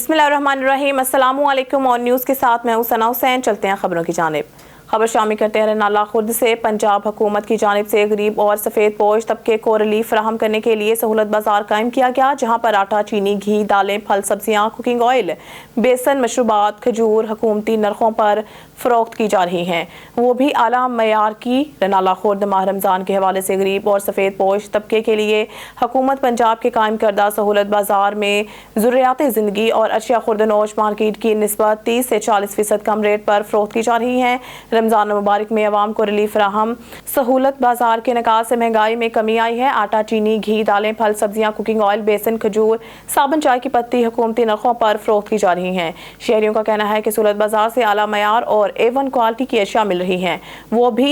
बिस्मिल्लाहिर्रहमानिर्रहीम। अस्सलामु अलैकुम और न्यूज़ के साथ मैं हूं सना हुसैन। चलते हैं खबरों की जानिब। खबर शामिल करते हैं रनाला खुर्द से। पंजाब हुकूमत की जानिब से गरीब और सफ़ेद पोश तबके को रिलीफ फराहम करने के लिए सहूलत बाजार कायम किया गया, जहां पर आटा, चीनी, घी, दालें, फल, सब्जियां, कुकिंग ऑयल, बेसन, मशरूबात, खजूर हुकूमती नरखों पर फ़रोख्त की जा रही हैं, वो भी आला मयार की। रनाला खुर्द माह रमज़ान के हवाले से गरीब और सफ़ेद पोश तबके के लिए हुकूमत पंजाब के कायम करदा सहूलत बाजार में ज़रूरियात ज़िंदगी और अशिया खुर्दनोश मार्केट की निस्बत 30 से 40% कम रेट पर फ़रोख्त की जा रही हैं। रमज़ान मुबारक में अवाम को रिलीफ फराहम। सहूलत बाजार के निकास से महंगाई में कमी आई है। आटा, चीनी, घी, दालें, फल, सब्जियां, कुकिंग ऑयल, बेसन, खजूर, साबुन, चाय की पत्ती हुकूमती नरखों पर फ़रोख्त की जा रही हैं। शहरियों का कहना है कि सहूलत बाजार से आला मयार और A1 क्वालिटी की अशिया मिल रही हैं, वो भी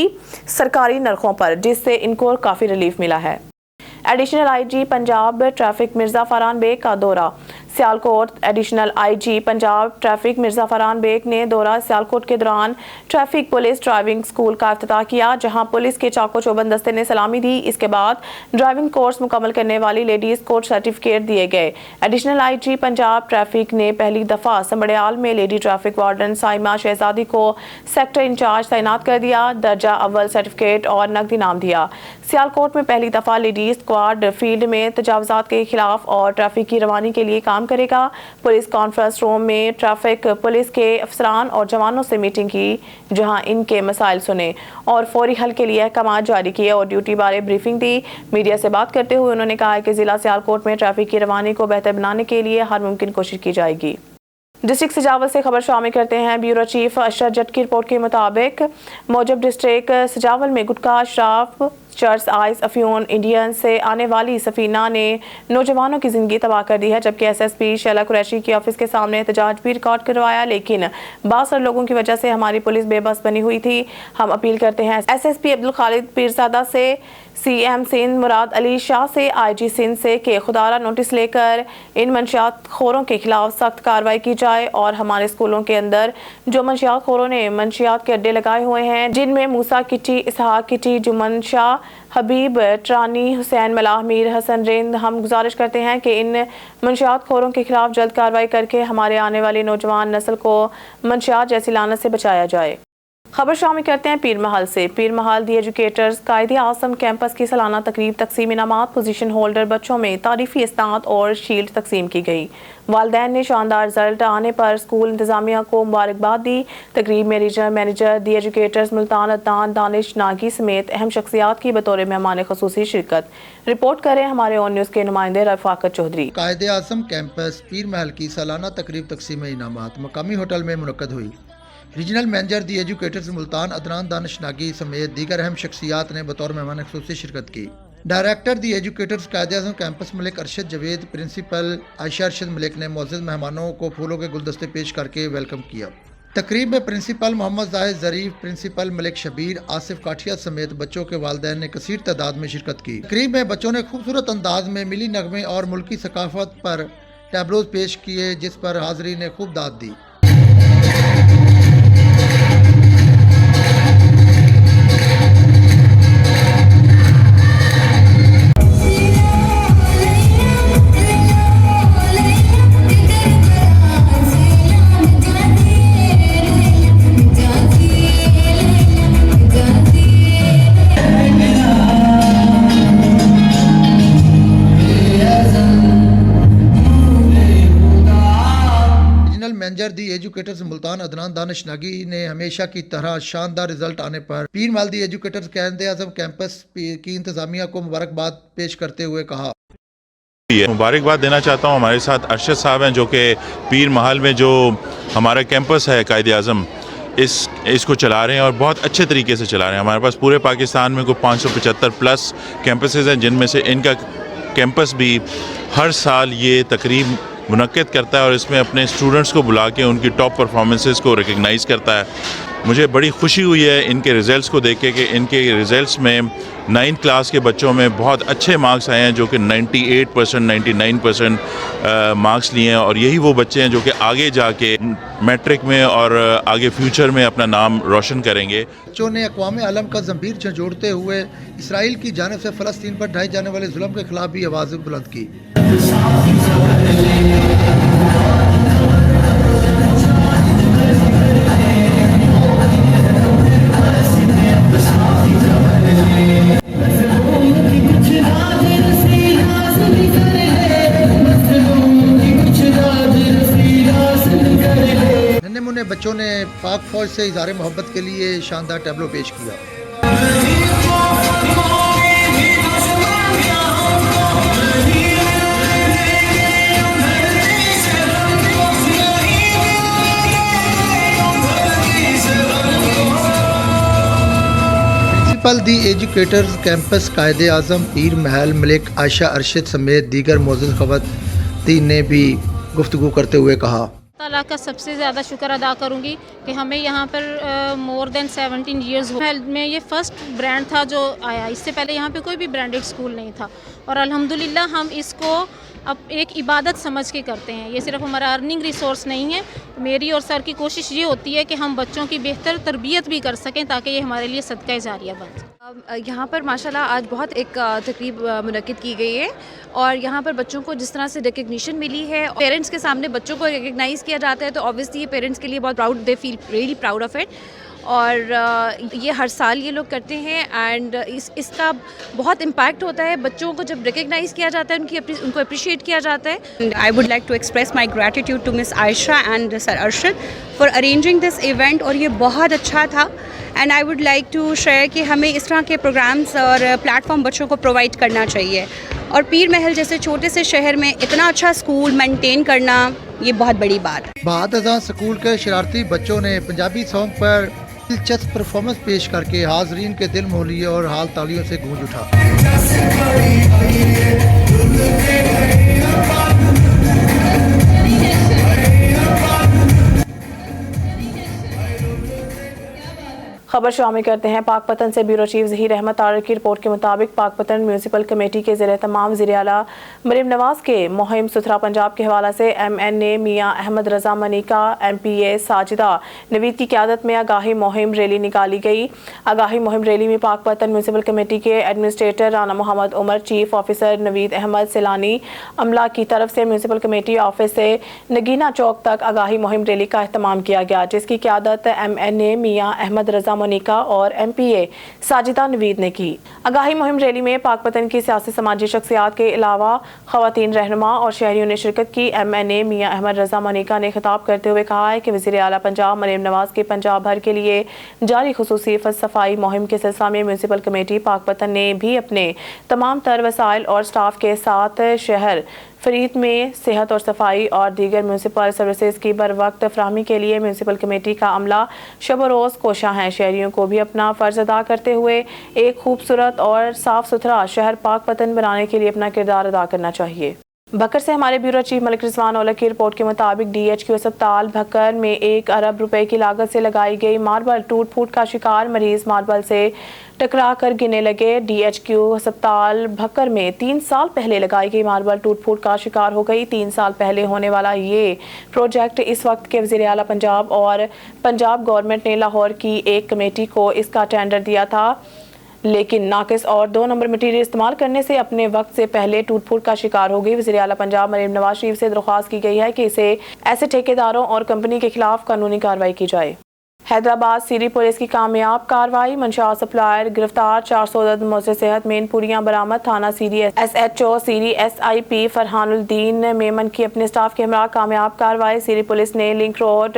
सरकारी नरखों पर, जिससे इनको काफ़ी रिलीफ मिला है। Additional IG Punjab traffic Mirza Farhan Baig का दौरा। Sialkot. Additional IG Punjab traffic Mirza Farhan Baig ने दौरा सियालकोट के दौरान ट्रैफिक पुलिस ड्राइविंग स्कूल का इफ्तिताह किया, जहां पुलिस के चाको चौबंद दस्ते ने सलामी दी। इसके बाद ड्राइविंग कोर्स मुकम्मल करने वाली लेडीज़ को सर्टिफिकेट दिए गए। एडिशनल IG पंजाब ट्रैफिक ने पहली दफ़ा समड़ियाल में लेडी ट्रैफिक वार्डन साइमा शहजादी को सेक्टर इंचार्ज तैनात कर दिया। दर्जा अव्वल सर्टिफिकेट और नकदी इनाम दिया। सियालकोट में पहली दफ़ा लेडीज़ स्क्वाड फील्ड में तजावुज़ात के खिलाफ और ट्रैफिक की रवानी के लिए काम करेगा। पुलिस कॉन्फ्रेंस रूम में ट्रैफिक पुलिस के अफसरान और जवानों से मीटिंग की, जहां इनके मसाइल सुने और फौरी हल के लिए अहकामात जारी किए और ड्यूटी बारे ब्रीफिंग दी। मीडिया से बात करते हुए उन्होंने कहा कि जिला सियालकोट में ट्रैफिक की रवानी को बेहतर बनाने के लिए हर मुमकिन कोशिश की जाएगी। डिस्ट्रिक्ट सजावल से खबर शामिल करते हैं। ब्यूरो चीफ अशरफ जट की रिपोर्ट के मुताबिक मौजूद डिस्ट्रिक्ट सजावल में गुटखा, शराब, चर्स, आइस, अफ्यून, इंडियन से आने वाली सफीना ने नौजवानों की जिंदगी तबाह कर दी है, जबकि SSP शैला कुरैशी के ऑफिस के सामने एहतजाज भी रिकॉर्ड करवाया, लेकिन बासर लोगों की वजह से हमारी पुलिस बेबस बनी हुई थी। हम अपील करते हैं SSP अब्दुल खालिद पीरजादा से, CM सिंध मुराद अली शाह से, IG सिंध से कि खुदारा नोटिस लेकर इन मंशियात खोरों के खिलाफ सख्त कार्रवाई की जाए और हमारे स्कूलों के अंदर जो मंशियात खोरों ने मंशियात के अड्डे लगाए हुए हैं, जिनमें मूसा किटी, इसहाक किटी, जुमन शाह, हबीब ट्रानी, हुसैन मलाह, मीर हसन रिंद, हम गुजारिश करते हैं कि इन मंशियात खोरों के खिलाफ जल्द कार्रवाई करके हमारे आने वाली नौजवान नस्ल को मंशियात जैसी लानत से बचाया जाए। खबर शामिल करते हैं पीर महल से। पीर महल दी एजुकेटर्स कायदे आज़म कैंपस की सालाना तकरीब तकसीम इनामात पोजीशन होल्डर बच्चों में तारीफी इस्नात और शील्ड तकसीम की गई। वालिदैन ने शानदार रिजल्ट आने पर स्कूल इंतजामिया को मुबारकबाद दी। तकरीब में रीजनल मैनेजर दी एजुकेटर्स मुल्तान अदनान दानिश नागी समेत अहम शख्सियात की बतौर मेहमान खुसूसी शिरकत। रिपोर्ट करें हमारे ऑन न्यूज़ के नुमाइंदे रफाकत चौधरी। कायदे आज़म कैंपस पीर महल की सालाना तकरीब तकसीम इनामात मकामी होटल में मुनक्कद हुई। रीजनल मैनेजर दी एजुकेटर्स मुल्तान अदनान दानिश नागी समेत दीगर अहम शख्सियात ने बतौर मेहमान खुसूसी शिरकत की। डायरेक्टर दी एजुकेटर्स कायदे आज़म कैंपस मलिक अरशद जवेद, प्रिंसिपल आयशा अरशद मलिक ने मौजूद मेहमानों को फूलों के गुलदस्ते पेश करके वेलकम किया। तकरीब में प्रिंसिपल मोहम्मद जाहिद ज़रीफ, प्रिंसिपल मलिक शबीर, आसिफ काठिया समेत बच्चों के वालिदैन ने कसीर तादाद में शिरकत की। तकरीब में बच्चों ने खूबसूरत अंदाज में मिली नगमे और मुल्की सकाफत पर टैबलोज पेश किए, जिस पर हाज़रीन ने खूब दाद दी। मैनेजर दी एजुकेटर्स मुल्तान अदनान दानिश नागी ने हमेशा की तरह शानदार रिजल्ट आने पर पीर महल दी एजुकेटर्स कायदे आज़म कैंपस की इंतजामिया को मुबारकबाद पेश करते हुए कहा। मुबारकबाद देना चाहता हूँ। हमारे साथ अरशद साहब हैं, जो कि पीर महल में जो हमारा कैंपस है कायदे आज़म, इसको चला रहे हैं और बहुत अच्छे तरीके से चला रहे हैं। हमारे पास पूरे पाकिस्तान में कोई 575 प्लस कैंपसेस हैं, जिनमें से इनका कैंपस भी हर साल ये तकरीब मुनक्किद करता है और इसमें अपने स्टूडेंट्स को बुला के उनकी टॉप परफॉर्मेंसेस को रिकग्नाइज़ करता है। मुझे बड़ी खुशी हुई है इनके रिज़ल्ट्स को देख के कि इनके रिज़ल्ट्स में 9th क्लास के बच्चों में बहुत अच्छे मार्क्स आए हैं, जो कि 98%, 99% मार्क्स लिए हैं, और यही वो बच्चे हैं जो कि आगे जाके मैट्रिक में और आगे फ्यूचर में अपना नाम रोशन करेंगे। बच्चों ने अक़वाम आलम का ज़ंबीर झंझोड़ते हुए इसराइल की जानिब से फ़लस्तीन पर ढाए जाने वाले जुल्म के खिलाफ भी आवाज़ बुलंद की। ننے منے بچوں نے پاک فوج سے اظہار محبت کے لیے شاندار ٹیبلو پیش کیا۔ پرنسپل دی ایجوکیٹرز کیمپس قائد اعظم پیر محل ملک عائشہ ارشد سمیت دیگر معزز خواتین نے بھی گفتگو کرتے ہوئے کہا، تعالیٰ کا سب سے زیادہ شکر ادا کروں گی کہ ہمیں یہاں پر مور دین 17 ایئرز میں یہ فرسٹ برانڈ تھا جو آیا۔ اس سے پہلے یہاں پہ کوئی بھی برانڈڈ اسکول نہیں تھا، اور الحمدللہ ہم اس کو اب ایک عبادت سمجھ کے کرتے ہیں۔ یہ صرف ہمارا ارننگ ریسورس نہیں ہے، میری اور سر کی کوشش یہ ہوتی ہے کہ ہم بچوں کی بہتر تربیت بھی کر سکیں تاکہ یہ ہمارے لیے صدقہ جاریہ بن سکے۔ یہاں پر ماشاءاللہ آج بہت ایک تقریب منعقد کی گئی ہے، اور یہاں پر بچوں کو جس طرح سے ریکگنیشن ملی ہے، پیرنٹس کے سامنے بچوں کو ریکگنائز کیا جاتا ہے، تو آبویسلی یہ پیرنٹس کے لیے بہت proud, they feel really proud of it, اور یہ ہر سال یہ لوگ کرتے ہیں، اینڈ اس کا بہت امپیکٹ ہوتا ہے۔ بچوں کو جب ریکگنائز کیا جاتا ہے، ان کو اپریشیٹ کیا جاتا ہے۔ I would like to express my gratitude to Miss Aisha and Sir Arshad for arranging this event، اور یہ بہت اچھا تھا، and I would like to share کہ ہمیں اس طرح کے پروگرامس اور پلیٹ فارم بچوں کو پرووائڈ کرنا چاہیے، اور پیر محل جیسے چھوٹے سے شہر میں اتنا اچھا اسکول مینٹین کرنا یہ بہت بڑی بات ہے۔ بعد ازاں اسکول کے شرارتی بچوں نے پنجابی سانگ پر دلچسپ پرفارمنس پیش کر کے حاضرین کے دل موہ لیے اور حال تالیوں سے گونج اٹھا۔ خبر شامل کرتے ہیں پاک پتن سے۔ بیورو چیف ظہیر احمد طارق کی رپورٹ کے مطابق پاک پتن میونسپل کمیٹی کے زیر اہتمام وزیر اعلیٰ مریم نواز کے مہم ستھرا پنجاب کے حوالے سے MNA میاں احمد رضا منیکا، MPA ساجدہ نوید کی قیادت میں آگاہی مہم ریلی نکالی گئی۔ آگاہی مہم ریلی میں پاک پتن میونسپل کمیٹی کے administrator Rana Muhammad Umar, chief officer نوید احمد سیلانی، عملہ کی طرف سے میونسپل کمیٹی آفس سے نگینہ چوک تک آگاہی مہم ریلی کا اہتمام کیا گیا، جس کی قیادت MNA میاں احمد رضا منیکا اور MPA ساجدہ نوید نے کی۔ آگاہی مہم ریلی میں پاک پتن کی سیاسی سماجی شخصیات کے علاوہ خواتین رہنما اور شہریوں نے شرکت کی۔ MNA میاں احمد رضا منیکا نے خطاب کرتے ہوئے کہا ہے کہ وزیر اعلیٰ پنجاب مریم نواز کے پنجاب بھر کے لیے جاری خصوصی صفائی مہم کے سلسلہ میں میونسپل کمیٹی پاک پتن نے بھی اپنے تمام تر وسائل اور سٹاف کے ساتھ شہر فرید میں صحت اور صفائی اور دیگر میونسپل سروسز کی بر وقت فراہمی کے لیے میونسپل کمیٹی کا عملہ شب و روز کوشاں ہے۔ شہریوں کو بھی اپنا فرض ادا کرتے ہوئے ایک خوبصورت اور صاف ستھرا شہر پاک پتن بنانے کے لیے اپنا کردار ادا کرنا چاہیے۔ بھکر سے ہمارے بیورو چیف ملک رضوان اولک کی رپورٹ کے مطابق DHQ اسپتال بھکر میں 1 ارب روپے کی لاگت سے لگائی گئی ماربل ٹوٹ پھوٹ کا شکار مریض ماربل سے ٹکرا کر گرنے لگے۔ DHQ اسپتال بھکر میں 3 سال پہلے لگائی گئی ماربل ٹوٹ پھوٹ کا شکار ہو گئی۔ 3 سال پہلے ہونے والا یہ پروجیکٹ اس وقت کے وزیر اعلیٰ پنجاب اور پنجاب گورنمنٹ نے لاہور کی ایک کمیٹی کو اس کا ٹینڈر دیا تھا، لیکن ناقص اور 2 نمبر مٹیریل استعمال کرنے سے اپنے وقت سے پہلے ٹوٹ پھوٹ کا شکار ہو گئی۔ وزیر اعلیٰ پنجاب مریم نواز شریف سے درخواست کی گئی ہے کہ اسے ایسے ٹھیکیداروں اور کمپنی کے خلاف قانونی کارروائی کی جائے۔ حیدرآباد سیری پولیس کی کامیاب کارروائی، منشیات سپلائر گرفتار، 400 عدد موزے صحت مین پوریاں برآمد۔ تھانہ سیری SHO سیری SIP فرحان الدین میمن کی اپنے سٹاف کے ہمراہ کامیاب کارروائی۔ سیری پولیس نے لنک روڈ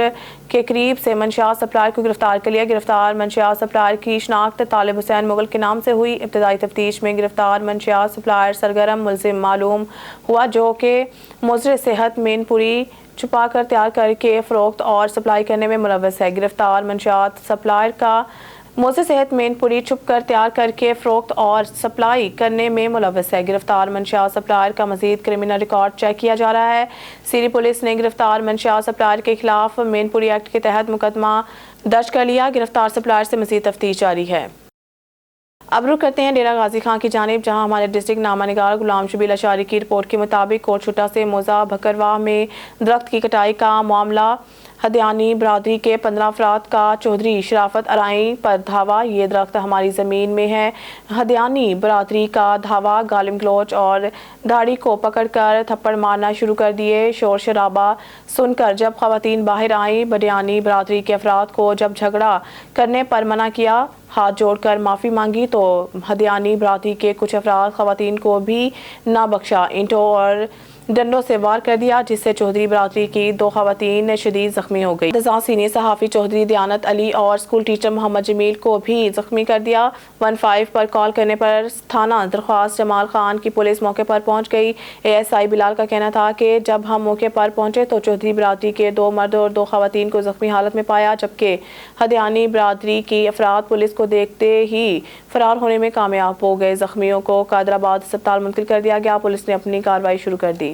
کے قریب سے منشیات سپلائر کو گرفتار کر لیا۔ گرفتار منشیات سپلائر کی شناخت طالب حسین مغل کے نام سے ہوئی۔ ابتدائی تفتیش میں گرفتار منشیات سپلائر سرگرم ملزم معلوم ہوا، جو کہ موزے صحت مین پوری چھپا کر تیار کر کے فروخت اور سپلائی کرنے میں ملوث ہے۔ گرفتار منشیات سپلائر کا موزے صحت مین پوری چھپ کر تیار کر کے فروخت اور سپلائی کرنے میں ملوث ہے۔ گرفتار منشیات سپلائر کا مزید کرمنل ریکارڈ چیک کیا جا رہا ہے۔ سیری پولیس نے گرفتار منشیات سپلائر کے خلاف مین پوری ایکٹ کے تحت مقدمہ درج کر لیا۔ گرفتار سپلائر سے مزید تفتیش جاری ہے۔ اب رخ کرتے ہیں ڈیرہ غازی خان کی جانب، جہاں ہمارے ڈسٹرکٹ نامہ نگار غلام شبیل اشاری کی رپورٹ کے مطابق کوٹ چھٹا سے موزہ بھکرواہ میں درخت کی کٹائی کا معاملہ ہدیانی برادری کے 15 افراد کا چودھری شرافت ارائیں پر دھاوا۔ یہ درخت ہماری زمین میں ہے۔ ہدیانی برادری کا دھاوا، گالم گلوچ اور داڑھی کو پکڑ کر تھپڑ مارنا شروع کر دیے۔ شور شرابہ سن کر جب خواتین باہر آئیں، ہدیانی برادری کے افراد کو جب جھگڑا کرنے پر منع کیا، ہاتھ جوڑ کر معافی مانگی، تو ہدیانی برادری کے کچھ افراد خواتین کو بھی نہ بخشا۔ اینٹوں اور डंडों से वार कर दिया, जिससे चौधरी बरादरी की 2 खवातीन शदीद जख्मी हो गई। इंतजाम सीनियर सहाफ़ी चौधरी दयानत अली और स्कूल टीचर मोहम्मद जमील को भी जख्मी कर दिया। 15 पर कॉल करने पर थाना दरख्वास्त जमाल खान की पुलिस मौके पर पहुंच गई। ASI बिलाल का कहना था कि जब हम मौके पर पहुंचे तो चौधरी बरादरी के 2 मर्द और 2 खवातीन को जख्मी हालत में पाया, जबकि हदियानी बरादरी की अफराद पुलिस को देखते ही फरार होने में कामयाब हो गए। जख्मियों को कादराबाद अस्पताल मुंतकिल कर दिया गया। पुलिस ने अपनी कार्रवाई शुरू कर दी।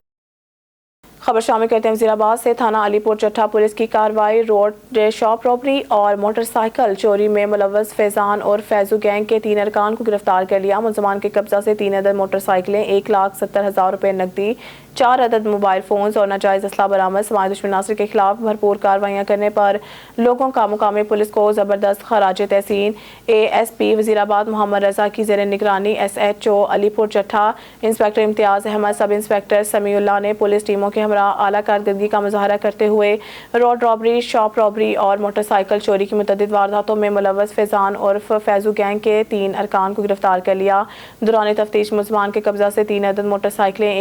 खबर शामिल करते हैं वज़ीराबाद से। थाना अलीपुर चट्टा पुलिस की कार्रवाई रोड शॉप रॉबरी और मोटरसाइकिल चोरी में मुलव्वस फैजान और फैजू गैंग के 3 अरकान को गिरफ्तार कर लिया। मुलज़मान के कब्जा से 3 अदद मोटरसाइकिलें, 1,70,000 रुपये नकदी, 4 अदद मोबाइल फ़ोन्स और नाजायज़ असला बरामद। समाज दुश्मन नासिर के खिलाफ भरपूर कार्रवाइयाँ करने पर लोगों का मुकामी पुलिस को ज़बरदस्त खराज तहसीन। ASP वज़ीराबाद मोहम्मद रज़ा की ज़ेर निगरानी SHO अलीपुर चट्टा इंस्पेक्टर इम्तियाज़ अहमद, सब इंस्पेक्टर समीउल्लाह ने पुलिस टीमों के हमरा आला कारकर्दगी का मुजाहरा करते हुए रोड रॉबरी, शॉप रॉबरी और मोटरसाइकिल चोरी की मुतअद्दिद वारदातों में मुलव्वस फैजान उर्फ फैजू गैंग के 3 अरकान को गिरफ्तार कर लिया। दौरान तफ्तीश मुलज़मान के कब्जा से 3 अदद मोटरसाइकिलें,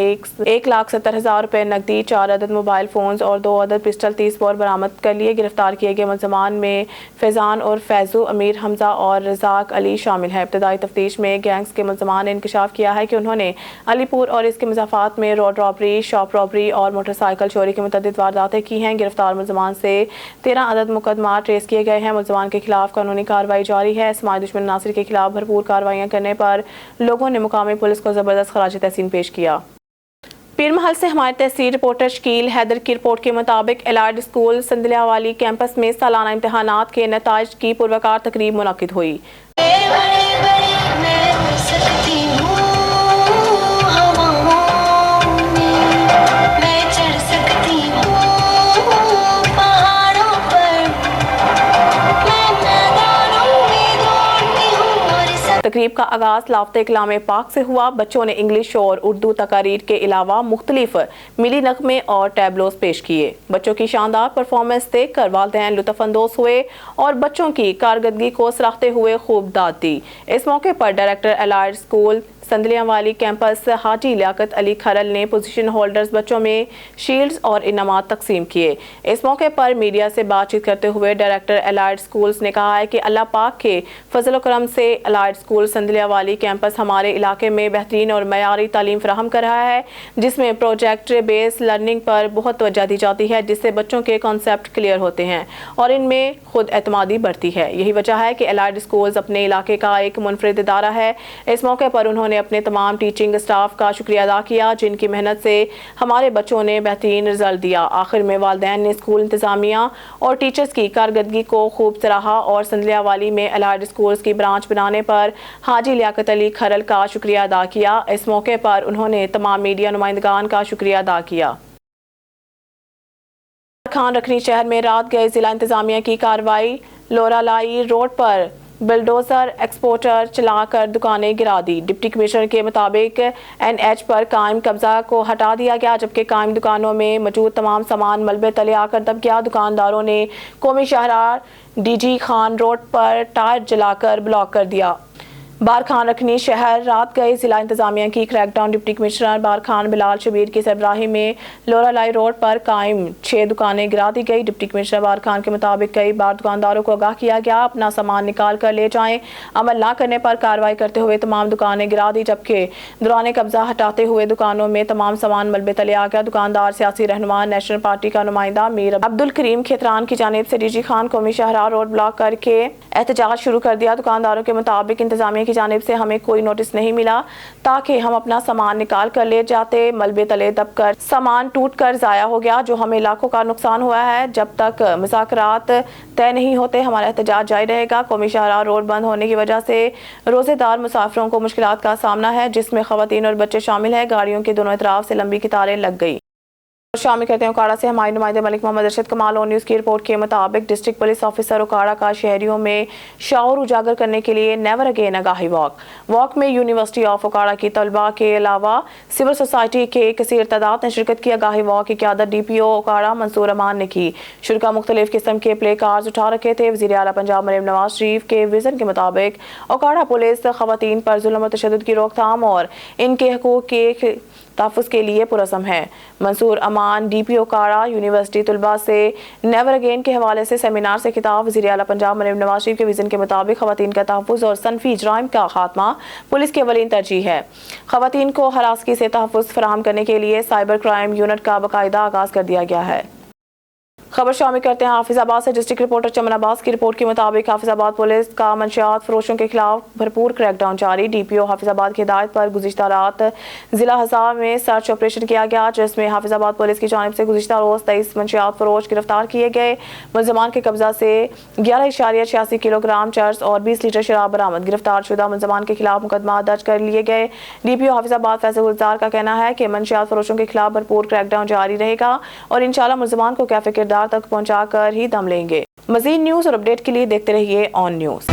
1,70,000 रुपये नकदी, 4 अदद मोबाइल फ़ोन्स और 2 अदद पिस्टल 30 बोर बरामद कर लिए। गिरफ्तार किए गए मुलज़मान में फैजान और फैजू, अमीर हमजा और रज़ाक अली शामिल है। इब्तदाई तफ्तीश में गैंग्स के मुलज़मान ने इंकशाफ किया है कि उन्होंने अलीपुर और इसके मज़ाफ़ात में रोड रॉबरी, शॉप रॉबरी और मोटरसाइकिल चोरी की मुतअद्दिद वारदातें की हैं। गिरफ्तार मुलज़मान से 13 अदद मुकदमा ट्रेस किए गए हैं। मुलज़मान के खिलाफ कानूनी कार्रवाई जारी है। समाज दुश्मन नासिर के खिलाफ भरपूर कार्रवाइयाँ करने पर लोगों ने मुकामी पुलिस को ज़बरदस्त खराज तहसीन पेश किया। पीर महल से हमारे तहसील रिपोर्टर शकील हैदर की रिपोर्ट के मुताबिक एलाइड स्कूल संदलियावाली कैंपस में सालाना इम्तहानात के नताइज की पुरवकार तकरीब मुनक्किद हुई। तकरीब का आगाज लाफ्ते कलाम पाक से हुआ। बच्चों ने इंग्लिश और उर्दू तकारीर के अलावा मुख्तलिफ मिली नगमे और टैबलोस पेश किए। बच्चों की शानदार परफॉर्मेंस देख कर वालिदैन लुत्फ़अंदोज़ हुए और बच्चों की कारकर्दगी को सराहते हुए खूब दाद दी। इस मौके पर डायरेक्टर एलाइड स्कूल संदलियावाली कैंपस हाजी लियाकत अली खरल ने पोजीशन होल्डर्स बच्चों में शील्ड्स और इनामात तकसीम किए। इस मौके पर मीडिया से बातचीत करते हुए डायरेक्टर एलाइड स्कूल्स ने कहा है कि अल्लाह पाक के फजल करम से एलाइड स्कूल संदलियावाली कैंपस हमारे इलाके में बेहतरीन और मयारी तालीम फराहम कर रहा है, जिसमें प्रोजेक्ट बेस्ड लर्निंग पर बहुत तवज्जो दी जाती है, जिससे बच्चों के कॉन्सेप्ट क्लियर होते हैं और इनमें खुद एतमादी बढ़ती है। यही वजह है कि एलाइड स्कूल्स अपने इलाके का एक मुनफरिद इदारा है। इस मौके पर उन्होंने अपने तमाम टीचिंग स्टाफ का शुक्रिया अदा किया, जिनकी मेहनत से हमारे बच्चों ने बेहतरीन रिजल्ट दिया। आखिर में वालिदैन ने स्कूल इंतजामिया और टीचर्स की कारकर्दगी को खूब सराहा और संदलियावाली में एलाइड स्कूल्स की ब्रांच बनाने पर हाजी लियाकत अली खरल का शुक्रिया अदा किया। इस मौके पर उन्होंने तमाम मीडिया नुमाइंदगान का शुक्रिया अदा किया। खान रखनी शहर में रात गए जिला इंतजामिया की कार्रवाई। लोरालाई रोड पर बुलडोजर एक्सपोर्टर चलाकर दुकानें गिरा दी। डिप्टी कमिश्नर के मुताबिक NH पर कायम कब्जा को हटा दिया गया, जबकि कायम दुकानों में मौजूद तमाम सामान मलबे तले आकर दब गया। दुकानदारों ने कौमी शाहराह DG खान रोड पर टायर जलाकर ब्लॉक कर दिया। बार खान रखनी शहर रात गए जिला इंतजामिया की क्रैकडाउन। डिप्टी कमिश्नर बार खान बिलाल शबीर की सरबराही में लोरालाई रोड पर कायम 6 दुकानें गिरा दी गई। डिप्टी कमिश्नर बार खान के मुताबिक कई बार दुकानदारों को आगाह किया गया अपना सामान निकाल कर ले जाएं। अमल ना करने पर कार्रवाई करते हुए तमाम दुकानें गिरा दी, जबकि दौरान कब्जा हटाते हुए दुकानों में तमाम सामान मलबे तले आ गया। दुकानदार सियासी रहनुमा नेशनल पार्टी का नुमाइंदा मीर अब्दुल करीम खेतरान की जानिब से DG खान कौमी शाहराह रोड ब्लॉक करके एहतजाज शुरू कर दिया। दुकानदारों के मुताबिक इंतजामिया की जानिब से हमें कोई नोटिस नहीं मिला ताकि हम अपना सामान निकाल कर ले जाते। मलबे तले दबकर सामान टूट कर जाया हो गया, जो हमें लाखों का नुकसान हुआ है। जब तक मुज़ाकरात तय नहीं होते हमारा एहतजाज जारी रहेगा। कौमी शाहराह रोड बंद होने की वजह से रोजेदार मुसाफिरों को मुश्किलात का सामना है, जिसमें खवातीन और बच्चे शामिल हैं। गाड़ियों के दोनों तरफ से लंबी कतारें लग गई। शामिल करते हैं उकाड़ा से हमारे नुमाइंदे मलिक मोहम्मद अरशद कमाल और न्यूज़ की रिपोर्ट के मुताबिक डिस्ट्रिक्ट पुलिस ऑफिसर उकाड़ा का शहरियों में शऊर उजागर करने के लिए नेवर अगेन आगाही वॉक में यूनिवर्सिटी ऑफ उकाड़ा की तलबा के अलावा सिविल सोसाइटी के कसीर तादाद ने शिरकत की। आगाही वॉक की क़यादत DPO उकाड़ा मंसूर अमान ने की। शुरा मुख्तलिफ किस्म के प्ले कार्ड्स उठा रखे थे। वज़ीर आला पंजाब मरीम नवाज शरीफ के विजन के मुताबिक उकाड़ा पुलिस खवातीन पर जुल्म और तशद्दुद की रोकथाम और इनके हकूक़ के तहफ़्फ़ुज़ के लिए पुरज़म है। मंसूर अमान DPO काड़ा यूनिवर्सिटी तलबा से नेवर अगेन के हवाले से सेमिनार से खिताब। वज़ीर आला पंजाब मरीम नवाज शरीफ के विज़न के मुताबिक ख़वातीन का तहफ़्फ़ुज़ और सनफ़ी इजराइम का खात्मा पुलिस की अवलीन तरजीह है। ख़वातीन को हरासगी से तहफ़्फ़ुज़ फराहम करने के लिए साइबर क्राइम यूनिट का बाकायदा आगाज़ कर दिया गया है। खबर शामिल करते हैं हाफिजाबाद से। डिस्ट्रिक्ट रिपोर्टर चमन अब्बास की रिपोर्ट के मुताबिक हाफिजाबाद पुलिस का मंशियात फरोशों के खिलाफ भरपूर क्रैकडाउन जारी। DPO हाफिजाबाद की हिदायत पर गुज़िश्ता रात ज़िला हज़ार में सर्च ऑपरेशन किया गया, जिसमें हाफिजाबाद पुलिस की जानिब से गुज़िश्ता रोज़ 23 मंशियात फरोश गिरफ्तार किए गए। मुलज़मान के कब्जा से 11.86 किलोग्राम चर्स और 20 लीटर शराब बरामद। गिरफ्तार शुदा मुलज़मान के खिलाफ मुकदमा दर्ज कर लिए गए। DPO हाफिजाबाद फैसल गुलजार का कहना है कि मंशियात फरोशों के खिलाफ भरपूर क्रैकडाउन जारी रहेगा और इंशाल्लाह मुलज़मान को कैफे किरदार तक पहुंचाकर ही दम लेंगे। मज़ीद न्यूज़ और अपडेट के लिए देखते रहिए ऑन न्यूज़।